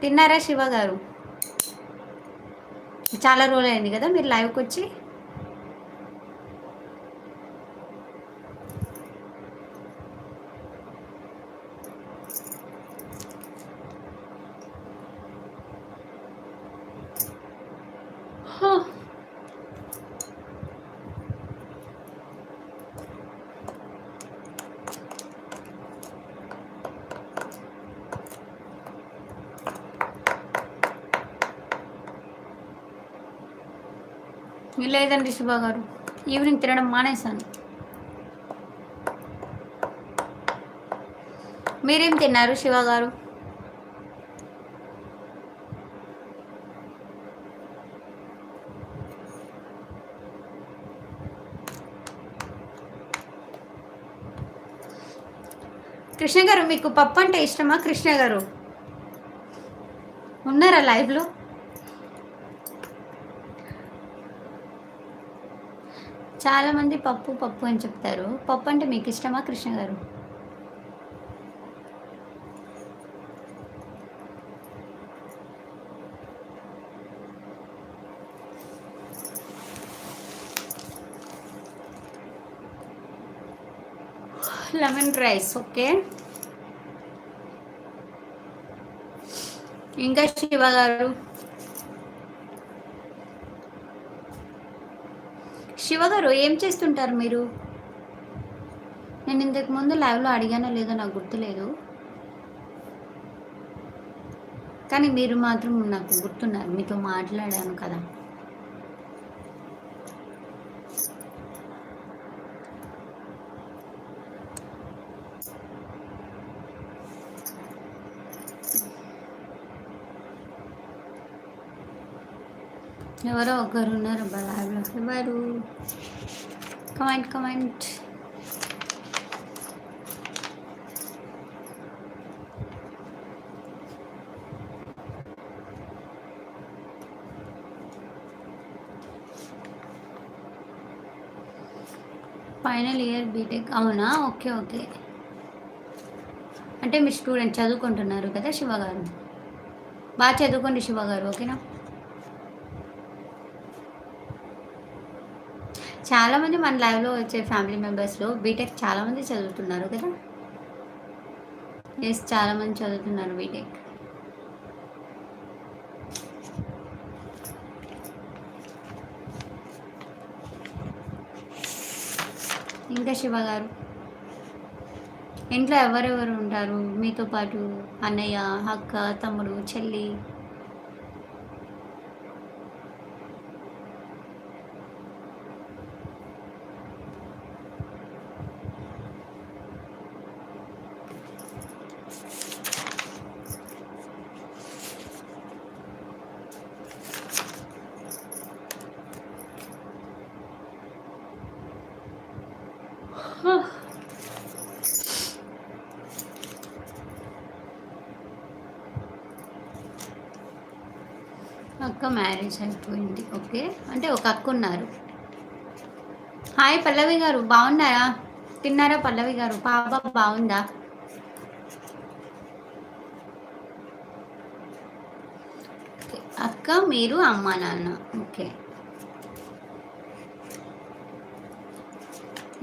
తిన్నారా శివ గారు? చాలా రోజులు అయింది కదా మీరు లైవ్కి వచ్చి. లేదండి శివ గారు, ఈవినింగ్ తినడం మానేశాను. మీరేం తిన్నారు శివ గారు? కృష్ణ గారు మీకు పప్పు అంటే ఇష్టమా? కృష్ణ గారు ఉన్నారా లైవ్లో? చాలామంది పప్పు పప్పు అని చెప్తారు. పప్పు అంటే మీకు ఇష్టమా కృష్ణ గారు? Lemon rice okay. ఇంకా శివ గారు, శివ గారు ఏం చేస్తుంటారు మీరు? నేను ఇంతకు ముందు లైవ్లో అడిగానో లేదో నాకు గుర్తులేదు, కానీ మీరు మాత్రం నాకు గుర్తున్నారు, మీతో మాట్లాడాను కదా. ఎవరో ఒకరు ఉన్నారు లైవ్లో. ఎవరు? Comment comment. Final year BTech అవునా? ఓకే ఓకే, అంటే మీ స్టూడెంట్ చదువుకుంటున్నారు కదా శివ గారు. బాగా చదువుకోండి శివ గారు, ఓకేనా? చాలామంది మన లైవ్లో వచ్చే ఫ్యామిలీ మెంబర్స్లో బీటెక్ చాలామంది చదువుతున్నారు కదా. ఎస్, చాలామంది చదువుతున్నారు బీటెక్. ఇంకా శివ గారు, ఇంట్లో ఎవరెవరు ఉంటారు మీతో పాటు? అన్నయ్య, అక్క, తమ్ముడు, చెల్లి? అక్క మ్యారేజ్ అయిపోయింది. ఓకే, అంటే ఒక అక్క ఉన్నారు. హాయ్ పల్లవి గారు, బాగున్నారా? తిన్నారా పల్లవి గారు? పాప బాగుందా? అక్క, మీరు, అమ్మ నాన్న. ఓకే.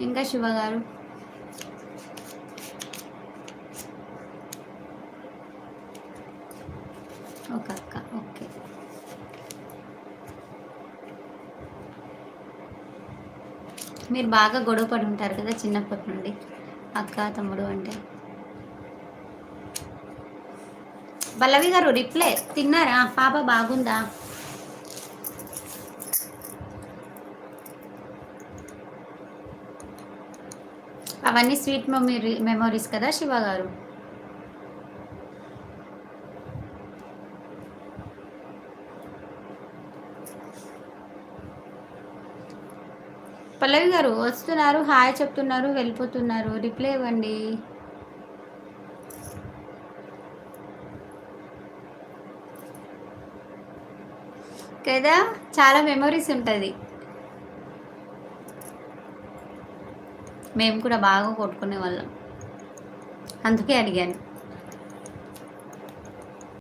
ఇంకా శివ గారు, ఒక అక్క. ఓకే, మీరు బాగా గొడవ పడి ఉంటారు కదా చిన్నప్పటి నుండి అక్క తమ్ముడు అంటే. పల్లవి గారు రిప్లై తిన్నారా? పాప బాగుందా? అవన్నీ స్వీట్ మెమొరీస్ కదా శివ గారు. పల్లవి గారు వస్తున్నారు, హాయ్ చెప్తున్నారు, వెళ్ళిపోతున్నారు, రిప్లై ఇవ్వండి. కదా, చాలా మెమొరీస్ ఉంటుంది. మేము కూడా బాగా కొట్టుకునే వాళ్ళం, అందుకే అడిగాను.